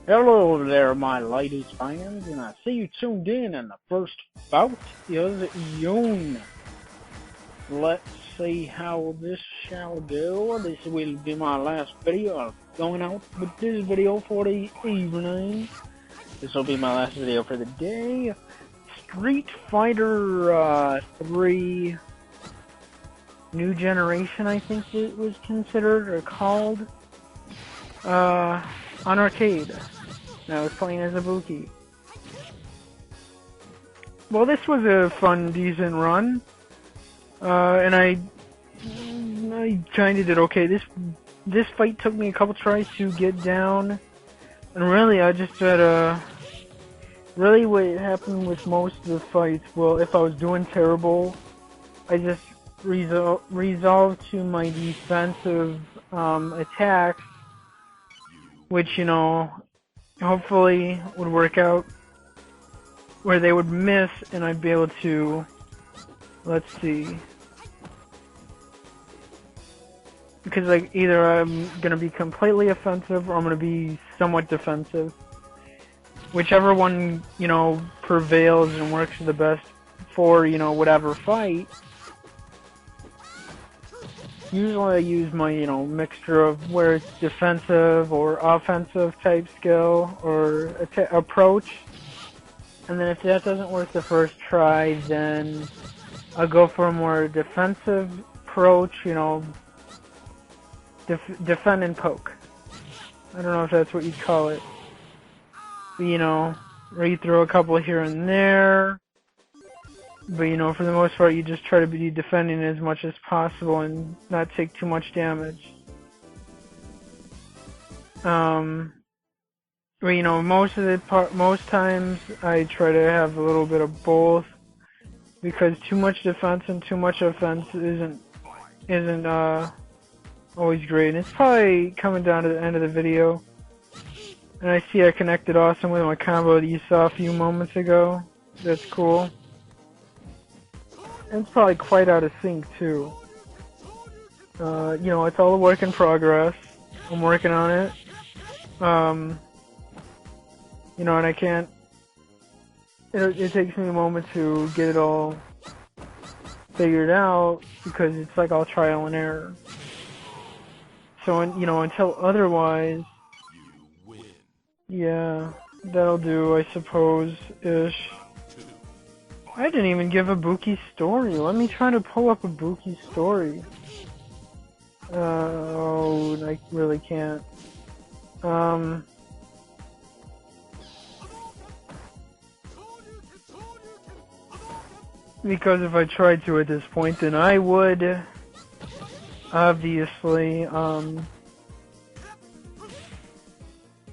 Hello there, my ladies fans, and I see you tuned in the first bout is Yoon. Let's see how this shall go. This will be my last video. I'm going out with this video for the evening. This will be my last video for the day. Street Fighter 3 New Generation, I think it was considered or called, on arcade. And I was playing as Ibuki. Well, this was a fun, decent run, and I kind of did okay. This fight took me a couple tries to get down, and really, I just had really what happened with most of the fights. Well, if I was doing terrible, I just resolved to my defensive attacks, which, you know, hopefully would work out where they would miss and I'd be able to, let's see, because like either I'm gonna be completely offensive or I'm gonna be somewhat defensive, whichever one, you know, prevails and works the best for, you know, whatever fight. Usually I use my, you know, mixture of where it's defensive or offensive type skill or approach. And then if that doesn't work the first try, then I'll go for a more defensive approach, you know, defend and poke. I don't know if that's what you'd call it. But, you know, where you throw a couple here and there. But, you know, for the most part, you just try to be defending as much as possible and not take too much damage. But, you know, most times I try to have a little bit of both, because too much defense and too much offense isn't always great. And it's probably coming down to the end of the video. And I see I connected awesome with my combo that you saw a few moments ago. That's cool. And it's probably quite out of sync too. You know, it's all a work in progress. I'm working on it. You know, and I can't. It takes me a moment to get it all figured out because it's like all trial and error. So, you know, until otherwise, yeah, that'll do, I suppose, ish. I didn't even give Ibuki's story. Let me try to pull up Ibuki's story. Oh, I really can't. Because if I tried to at this point, then I would obviously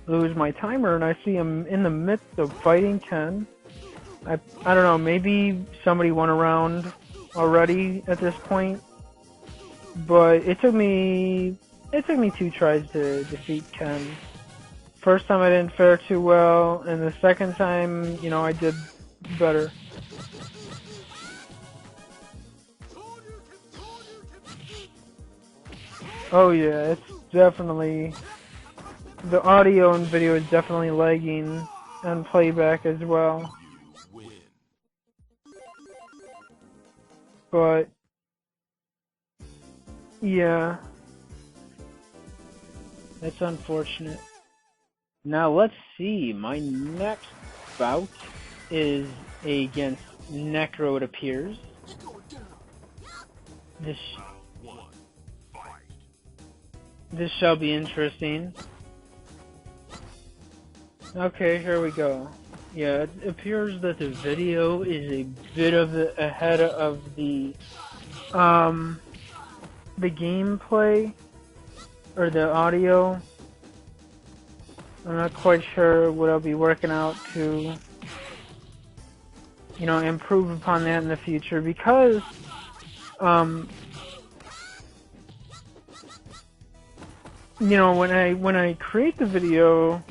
lose my timer, and I see him in the midst of fighting Ken. I don't know, maybe somebody won around already at this point, but it took me 2 tries to defeat Ken. First time I didn't fare too well, and the second time, you know, I did better. Oh yeah, it's definitely, the audio and video is definitely lagging on playback as well. But, yeah, that's unfortunate. Now let's see, my next bout is against Necro, it appears. This shall be interesting. Okay, here we go. Yeah, it appears that the video is a bit of ahead of the gameplay, or the audio. I'm not quite sure what I'll be working out to, you know, improve upon that in the future, because, you know, when I create the video,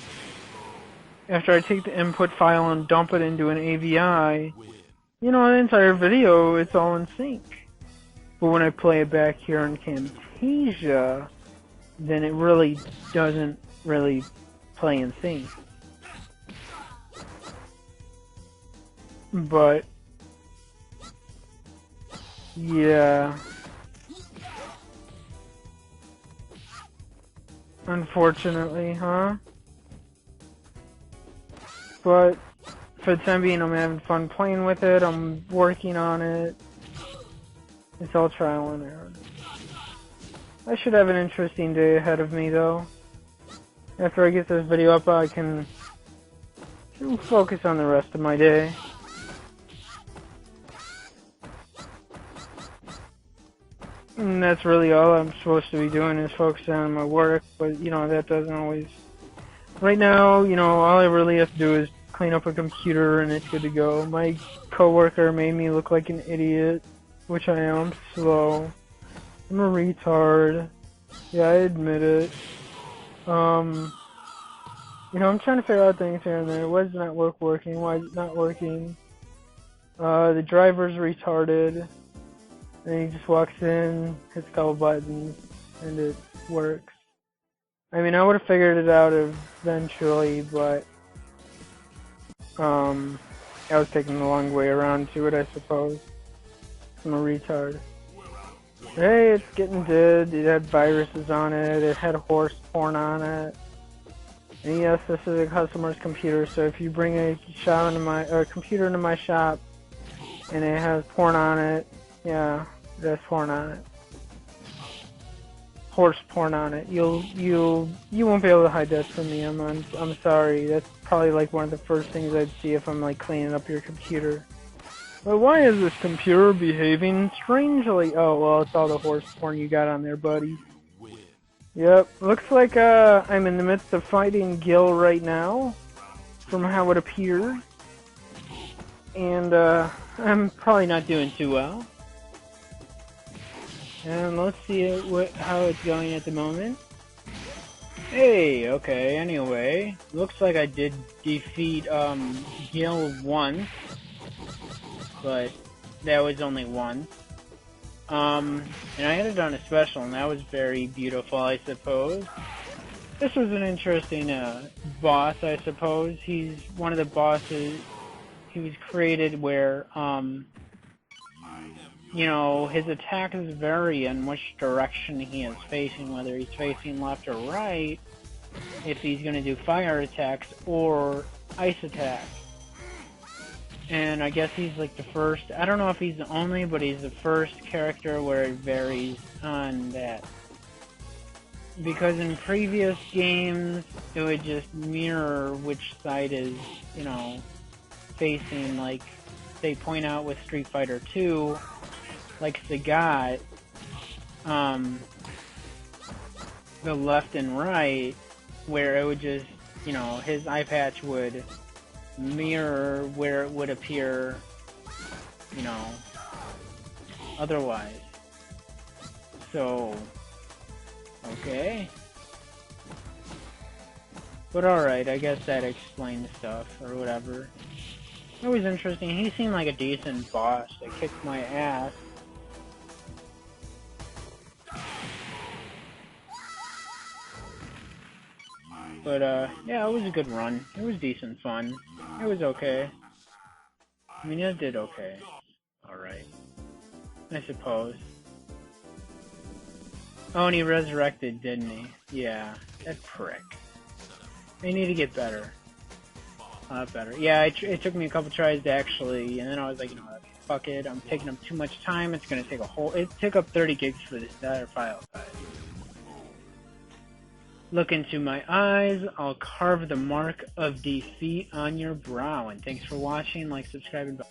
after I take the input file and dump it into an AVI, you know, the entire video, it's all in sync. But when I play it back here in Camtasia, then it really doesn't really play in sync. But yeah, unfortunately, huh? But for the time being, I'm having fun playing with it. I'm working on it. It's all trial and error. I should have an interesting day ahead of me, though. After I get this video up, I can focus on the rest of my day. And that's really all I'm supposed to be doing, is focusing on my work. But, you know, that doesn't always... Right now, you know, all I really have to do is clean up a computer and it's good to go. My coworker made me look like an idiot, which I am. I'm slow. I'm a retard. Yeah, I admit it. You know, I'm trying to figure out things here and there. Why is not working? Why is it not working? The driver's retarded. And he just walks in, hits a couple buttons, and it works. I mean, I would have figured it out eventually, but I was taking the long way around to it, I suppose. I'm a retard. Hey, it's getting dead. It had viruses on it. It had horse porn on it. And yes, this is a customer's computer, so if you bring a computer into my shop and it has porn on it, yeah, there's porn on it. Horse porn on it. You won't be able to hide that from me. I'm sorry. That's probably like one of the first things I'd see if I'm like cleaning up your computer. But why is this computer behaving strangely? Oh well, it's all the horse porn you got on there, buddy. Yep, looks like I'm in the midst of fighting Gil right now, from how it appears. And I'm probably not doing too well. And let's see how it's going at the moment. Hey, okay, anyway. Looks like I did defeat Gil once. But that was only one. And I had it on a special, and that was very beautiful, I suppose. This was an interesting boss, I suppose. He's one of the bosses. He was created where, you know, his attacks vary in which direction he is facing, whether he's facing left or right, if he's going to do fire attacks or ice attacks. And I guess he's like the first, I don't know if he's the only, but he's the first character where it varies on that. Because in previous games, it would just mirror which side is, you know, facing, like, they point out with Street Fighter 2, like Sagat, the left and right, where it would just, you know, his eye patch would mirror where it would appear, you know, otherwise. So, okay. But alright, I guess that explains stuff, or whatever. It was interesting. He seemed like a decent boss that kicked my ass. But, yeah, it was a good run. It was decent fun. It was okay. I mean, it did okay. Alright. I suppose. Oh, and he resurrected, didn't he? Yeah, that prick. They need to get better. A lot better. Yeah, it took me a couple tries to actually, and then I was like, you know what, fuck it, I'm taking up too much time, it's gonna take a whole, it took up 30 gigs for this file size. Look into my eyes, I'll carve the mark of defeat on your brow, and thanks for watching, like, subscribe, and bell.